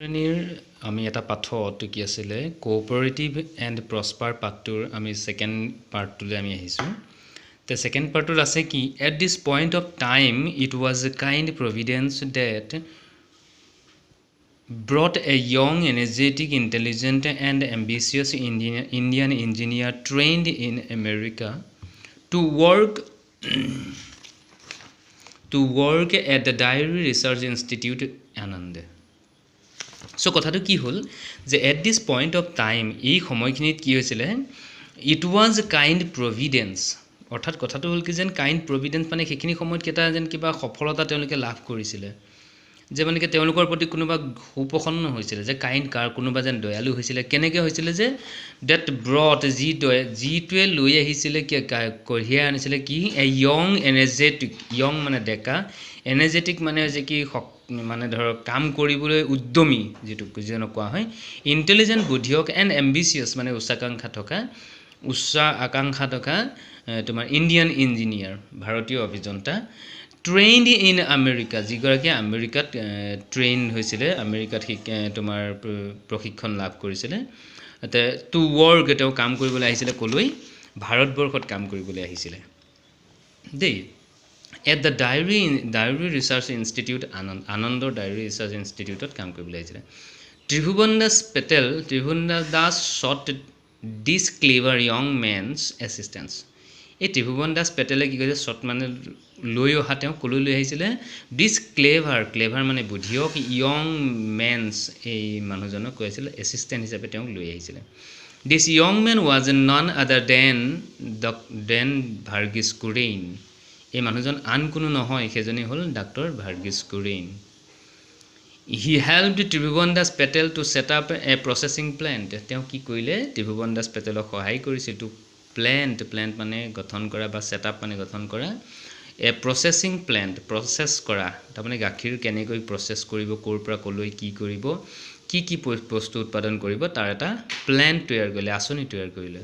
শ্ৰেণীৰ আমি এটা পাঠত কি আছিলে কোঅপাৰেটিভ এণ্ড প্ৰস্পাৰ পাৰ্টটোৰ আমি সেকেন্ড পাৰ্টটোলৈ আমি আহিছোঁ তে সেকেন্ড পাৰ্টটোত আছে কি at this point of time it was a kind providence that brought a young, energetic, intelligent, and ambitious Indian engineer trained in America to work at the Dairy Research Institute, Anand. So, কথাটো কি হ'ল যে at this point of time এই সময়খিনিত কি হৈছিল it was a kind providence অৰ্থাৎ কথাটো হ'ল কি যেন kind providence মানে সেইখিনি সময়ত কেটা যেন কিবা সফলতা তেওঁলোকে লাভ কৰিছিলে যে মানে কি তেওঁলোকৰ প্ৰতি কোনোবা উপসন্ন হৈছিল যে কাইণ্ড কাৰ কোনোবা যেন দয়ালু হৈছিল কেনেকৈ হৈছিল যে ডেট ব্ৰট জিটোৱে লৈ আহিছিল কি কঢ়িয়াই আনিছিল কি এ ইয়ং এনাৰ্জেটিক ইয়ং মানে ডেকা এনাৰ্জেটিক মানে যে কি মানে ধৰ কাম কৰিবলৈ উদ্যমী যেটো কোৱা হয় ইন্টেলিজেন্ট বুদ্ধিয়ক এণ্ড এম্বিচিয়াছ মানে উচ্চ আকাংক্ষা থকা তোমাৰ ইণ্ডিয়ান ইঞ্জিনিয়াৰ ভাৰতীয় অভিযন্তা trained in America যিগৰাকী আমেৰিকাত ট্ৰেইন হৈছিলে আমেৰিকাত তোমাৰ প্ৰশিক্ষণ লাভ কৰিছিলে তে টু ৱৰ্ক তেওঁ কাম কৰিবলৈ আহিছিলে কলৈ ভাৰতবৰ্ষত কাম কৰিবলৈ আহিছিলে দেই at the Dairy Research Institute আনন্দৰ Dairy Research Instituteত কাম কৰিবলৈ আহিছিলে ত্ৰিভুৱন Das sought this clever young man's assistance এই ত্ৰিভুৱন দাস পেটেলে কি কৈছে শৰ্ট মানে লৈ অহা তেওঁ কলৈ লৈ আহিছিলে দিস ক্লেভাৰ মানে বুদ্ধিয়ক ইয়ং মেনছ এই মানুহজনক কৈছিল এসিস্ট্যান্ট হিচাপে তেওঁ লৈ আহিছিলে this young man was none other than Verghese Kurien এই মানুহজন আন কোনো নহয় সেইজনী হ'ল doctor Verghese Kurien he helped Tribhuvan Das Patel to set up a processing plant তেওঁ কি কৰিলে ত্ৰিভুৱন দাস পেটেলক সহায় কৰিছিল টু প্লান্ট মানে গঠন কৰা বা সেটআপ মানে গঠন কৰা এ প্ৰসেসিং প্লান্ট প্ৰসেস কৰা তাৰমানে গাখীৰ কেনেকৈ প্ৰসেস কৰিব কোৰ পৰা কলৈ কি কৰিব কি বস্তু উৎপাদন কৰিব তাৰ এটা প্লান্ট তৈয়াৰ কৰিলে আঁচনি তৈয়াৰ কৰিলে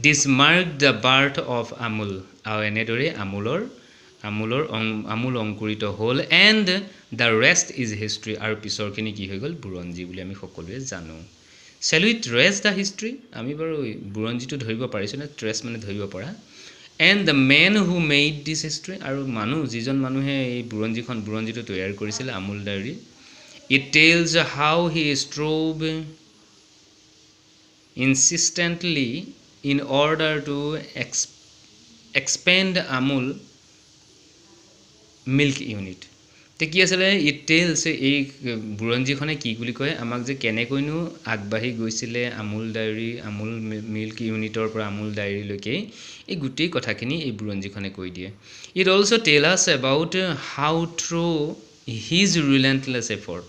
this mark the birth of Amul আৰু এনেদৰে আমুল অংকুৰিত হ'ল and the rest is history আৰু পিছৰখিনি কি হৈ গ'ল বুৰঞ্জী বুলি আমি সকলোৱে জানো Shall we trace the history? আমি বাৰু বুৰঞ্জীটো ধৰিব পাৰিছো না ট্ৰেস মানে ধৰিব পৰা and the man who made this history আৰু যিজন মানুহে এই বুৰঞ্জীটো তৈয়াৰ কৰিছিল Amul diary it tells how he strove insistently in order to expand Amul milk unit তে কি আছিল ইট টেলস এই বুৰঞ্জীখনে কি বুলি কয় আমাক যে কেনেকৈনো আগবাঢ়ি গৈছিল আমুল মিল্ক ইউনিটৰ পৰা আমুল ডায়েৰীলৈকে এই গুটেই কথাখিনি এই বুৰঞ্জীখনে কৈ দিয়ে it also tell us about how through his relentless effort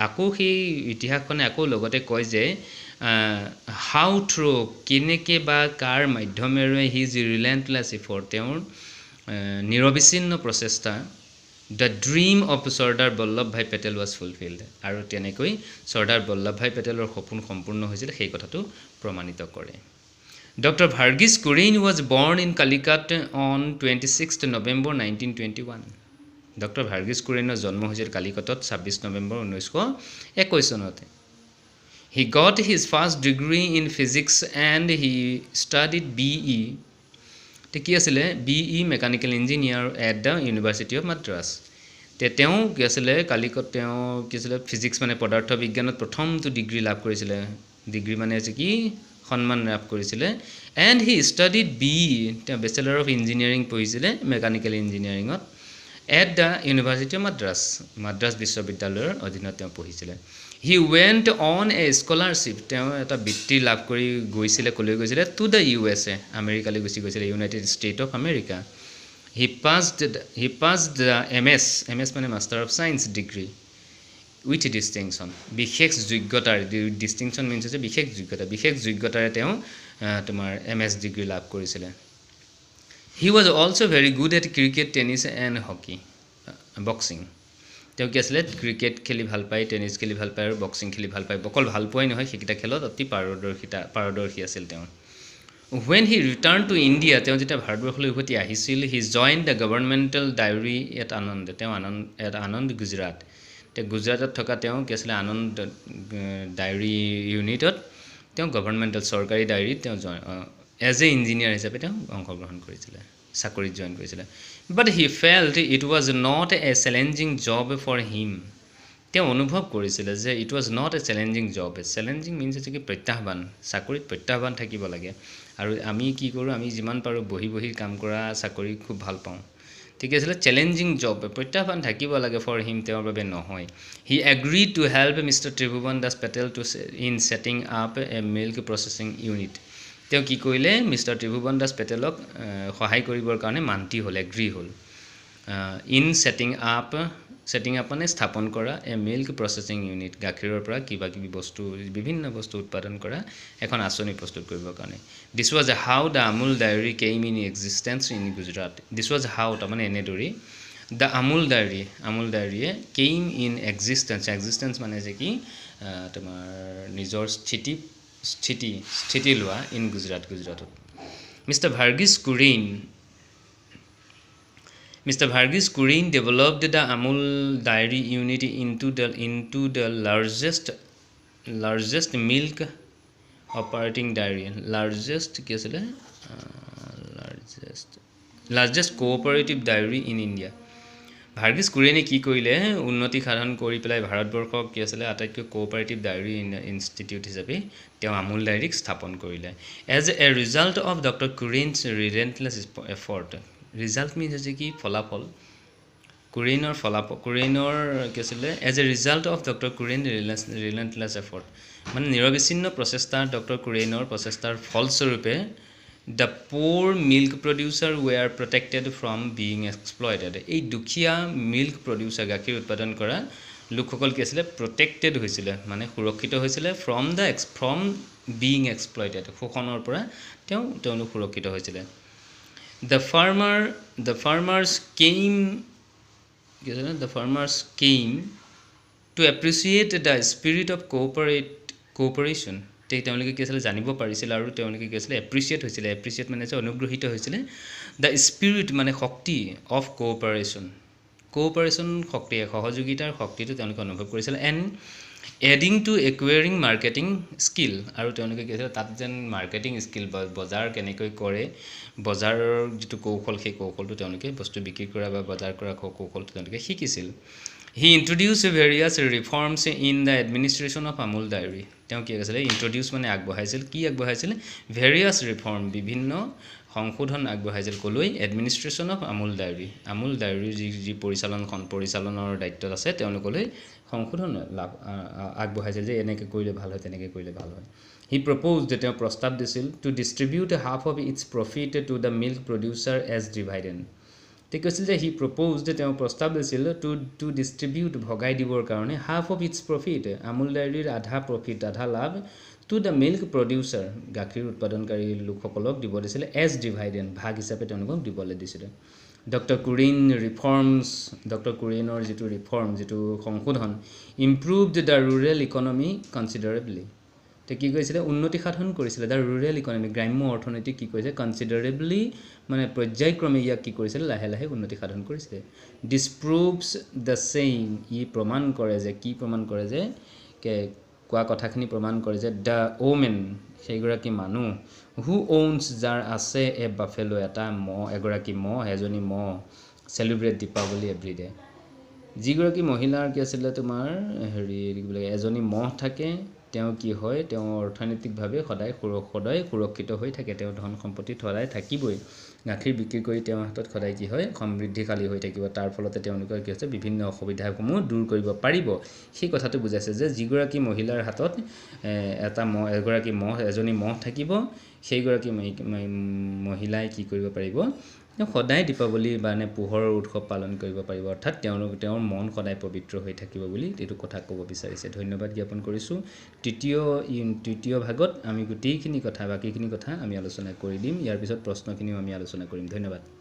আকৌ সেই ইতিহাসখনে আকৌ লগতে কয় যে হাউ থ্ৰু কেনেকে বা কাৰ মাধ্যমেৰে হিজ ৰিলেন্টলেছ এফৰ্ট তেওঁৰ নিৰবিচ্ছিন্ন প্ৰচেষ্টা The dream of Sardar Vallabhbhai Patel was fulfilled. আৰু তেনেকৈ সৰ্দাৰ বল্লভভাই পেটেলৰ সপোন সম্পূৰ্ণ হৈছিল সেই কথাটো প্ৰমাণিত কৰে Dr. Varghese Kurian was born in Calicut on 26th November 1921. Dr. Varghese Kurianৰ জন্ম হৈছিল কালিকটত 26 নৱেম্বৰ 1921 চনতে He got his first degree in physics and he studied BE তে কি আছিল BE mechanical engineer at the university of Madras তে তেওঁ কি আছিল কালিকট তেওঁ কি আছিল ফিজিক্স মানে পদাৰ্থ বিজ্ঞানত প্ৰথমটো ডিগ্ৰী লাভ কৰিছিল ডিগ্ৰী মানে আছে কি সন্মান লাভ কৰিছিল এণ্ড হি ষ্টাডিড BE তেওঁ বেচেলৰ অফ ইঞ্জিনিয়াৰিং পঢ়িছিল মেকানিক্যাল ইঞ্জিনিয়াৰিঙত at the university of Madras বিশ্ববিদ্যালয়ৰ অধীনত তেওঁ পঢ়িছিল He went on a scholarship তেওঁ এটা বৃত্তি লাভ কৰি গৈছিল কলৈ গৈছিল টু দ্য USA আমেৰিকালৈ গৈছিল United state of America He passed the MS মানে master of science degree with distinction বিশেষ যোগ্যতাৰ distinction means যে বিশেষ যোগ্যতাৰে তেওঁ তোমাৰ MS ডিগ্ৰী লাভ কৰিছিল He was also very good at cricket, tennis and hockey boxing তেওঁ কি আছিল ক্ৰিকেট খেলি ভাল পায় টেনিছ খেলি ভাল পায় আৰু বক্সিং খেলি ভাল পায় বকল ভাল পোৱাই নহয় সেইটা খেলত অতি পাৰদৰ্শী আছিল তেওঁ When he returned to India তেওঁ যেতিয়া ভাৰতবৰ্ষলৈ উভতি আহিছিল he joined the governmental diary at Anand তেওঁ Anand গুজৰাট তে গুজৰাটত থকা তেওঁ কি আছিলে আনন্দ ডায়েৰী ইউনিটত তেওঁ গভৰ্ণমেণ্টেল চৰকাৰী ডায়েৰীত তেওঁ এজ এ ইঞ্জিনিয়াৰ হিচাপে তেওঁ অংশগ্ৰহণ কৰিছিলে চাকৰিত জইন কৰিছিলে but he felt it was not a challenging job for him তেওঁ অনুভৱ কৰিছিলে যে it was not a challenging job challenging means হৈছে কি প্ৰত্যাহ্বান চাকৰিত প্ৰত্যাহ্বান থাকিব লাগে আৰু আমি কি কৰোঁ আমি যিমান পাৰোঁ বহি কাম কৰা চাকৰি খুব ভাল পাওঁ ঠিক আছিলে চেলেঞ্জিং জব প্ৰত্যাহ্বান থাকিব লাগে ফৰ হিম তেওঁৰ বাবে নহয় he agreed to help mister Tribhuvan Das Patel to in setting up a milk processing unit তেওঁ কি কৰিলে মিষ্টাৰ ত্ৰিভুৱন দাস পেটেলক সহায় কৰিবৰ কাৰণে মান্তি হ'ল এগ্ৰি হ'ল ইন ছেটিং আপ মানে স্থাপন কৰা এ মিল্ক প্ৰচেছিং ইউনিট গাখীৰৰ পৰা কিবা কিবি বস্তু বিভিন্ন বস্তু উৎপাদন কৰা এখন আঁচনি প্ৰস্তুত কৰিবৰ কাৰণে this was how the Amul dairy came in existence in Gujarat this was how তাৰমানে এনেদৰে দ্য আমুল ডায়েৰীয়ে কেইম ইন এক্সিষ্টেঞ্চ মানে যে কি তোমাৰ নিজৰ স্থিতি লোৱা ইন গুজৰাটত mister Varghese Kurian developed the Amul dairy unit into the largest milk operating dairy largest cooperative dairy in India Varghese Kurian কি কৰিলে উন্নতি সাধন কৰি পেলাই ভাৰতবৰ্ষক কি আছিল আটাইতকৈ কোঅপাৰেটিভ ডায়েৰী ইনষ্টিটিউট হিচাপে তেওঁ আমুল ডায়েৰীক স্থাপন কৰিলে as a result of doctor Kurien's relentless effort result means হৈছে কি ফলাফল কুৰিনৰ কি আছিলে as a result of doctor Kurien relentless effort মানে নিৰবিচ্ছিন্ন প্ৰচেষ্টা ডক্টৰ কুৰিনৰ প্ৰচেষ্টাৰ ফলস্বৰূপে the poor milk producer were protected from being exploited এই দুখীয়া মিল্ক প্ৰডিউচাৰ গাখীৰ উৎপাদন কৰা লোকসকল কি আছিলে প্ৰটেক্টেড হৈছিলে মানে সুৰক্ষিত হৈছিলে ফ্ৰম বিং এক্সপ্লয়টেড শোষণৰ পৰা তেওঁলোক সুৰক্ষিত হৈছিলে The farmers came to appreciate the spirit of cooperation. তেওঁলোকে কি আছিল জানিব পাৰিছিল আৰু তেওঁলোকে কি আছিল এপ্ৰিচিয়েট হৈছিলে এপ্ৰিচিয়েট মানে যে অনুগ্ৰহিত হৈছিলে দ্য স্পিৰিট মানে শক্তি অফ কোঅপাৰেশ্যন শক্তি সহযোগিতাৰ শক্তিটো তেওঁলোকে অনুভৱ কৰিছিল and adding to acquiring marketing skill আৰু তেওঁলোকে কি আছিল তাত যেন মাৰ্কেটিং স্কিল বজাৰ কেনেকৈ কৰে বজাৰৰ যিটো কৌশল সেই কৌশলটো তেওঁলোকে বস্তু বিক্ৰী কৰা বা বজাৰ কৰা কৌশলটো তেওঁলোকে শিকিছিল he introduce various reforms in the administration of Amul dairy তেওঁ কি কৈছিলে ইন্ট্ৰডিউচ মানে আগবঢ়াইছিল ভেৰিয়াছ ৰিফৰ্ম বিভিন্ন সংশোধন আগবঢ়াইছিল কলৈ এডমিনিষ্ট্ৰেশ্যন অফ আমুল ডায়েৰী যি পৰিচালনৰ দায়িত্বত আছে তেওঁলোকলৈ সংশোধন আগবঢ়াইছিল যে এনেকৈ কৰিলে ভাল হয় তেনেকৈ কৰিলে ভাল হয় হি প্ৰপ'জড তেওঁ প্ৰস্তাৱ দিছিল to distribute half of its profit to the milk producer as dividend ঠিক কৈছিল যে হি প্ৰপ'জড তেওঁ প্ৰস্তাৱ দিছিল টু ডিষ্ট্ৰিবিউট ভগাই দিবৰ কাৰণে half of its profit Amul ডায়েৰীৰ আধা লাভ টু দ্য মিল্ক প্ৰডিউচাৰ গাখীৰ উৎপাদনকাৰী লোকসকলক দিব দিছিলে এজ ডিভাইডেণ্ড ভাগ হিচাপে তেওঁলোকক দিবলৈ দিছিলে ডক্টৰ কুৰিনৰ যিটো সংশোধন ইম্প্ৰুভড দ্য ৰুৰেল ইকনমি কনচিডাৰেবলি তে কি কৈছিলে উন্নতি সাধন কৰিছিলে দ্য ৰুৰেল ইকনমি গ্ৰাম্য অৰ্থনীতি কি কৈছে কনচিডাৰেবলি মানে পৰ্যায়ক্ৰমে ইয়াক কি কৰিছিলে লাহে লাহে উন্নতি সাধন কৰিছিলে ডিছপ্ৰুভছ দ্য চেইম প্ৰমাণ কৰে যে কোৱা কথাখিনি প্ৰমাণ কৰে যে দ্য ওমেন সেইগৰাকী মানুহ হু ঔনছ যাৰ আছে এ বাফেলো এজনী মহ চেলিব্ৰেট দীপাৱলী এভৰিডে যিগৰাকী মহিলাৰ কি আছিলে তোমাৰ এজনী মহ থাকে তেওঁ কি হয় তেওঁ অৰ্থনৈতিকভাৱে সদায় সুৰক্ষিত হৈ থাকে তেওঁ ধন সম্পত্তি সদায় থাকিবই গাখীৰ বিক্ৰী কৰি তেওঁৰ হাতত সদায় কি হয় সমৃদ্ধিশালী হৈ থাকিব তাৰ ফলতে তেওঁলোকৰ কি হৈছে বিভিন্ন অসুবিধাসমূহ দূৰ কৰিব পাৰিব সেই কথাটো বুজাইছে যে যিগৰাকী মহিলাৰ হাতত এজনী মহ থাকিব সেইগৰাকী মহিলাই কি কৰিব পাৰিব সদায় দীপাৱলী মানে পোহৰৰ উৎসৱ পালন কৰিব পাৰিব অৰ্থাৎ তেওঁৰ মন সদায় পবিত্ৰ হৈ থাকিব বুলি এইটো কথা ক'ব বিচাৰিছে ধন্যবাদ জ্ঞাপন কৰিছোঁ তৃতীয় ভাগত আমি বাকীখিনি কথা আমি আলোচনা কৰি দিম ইয়াৰ পিছত প্ৰশ্নখিনিও আমি আলোচনা কৰিম ধন্যবাদ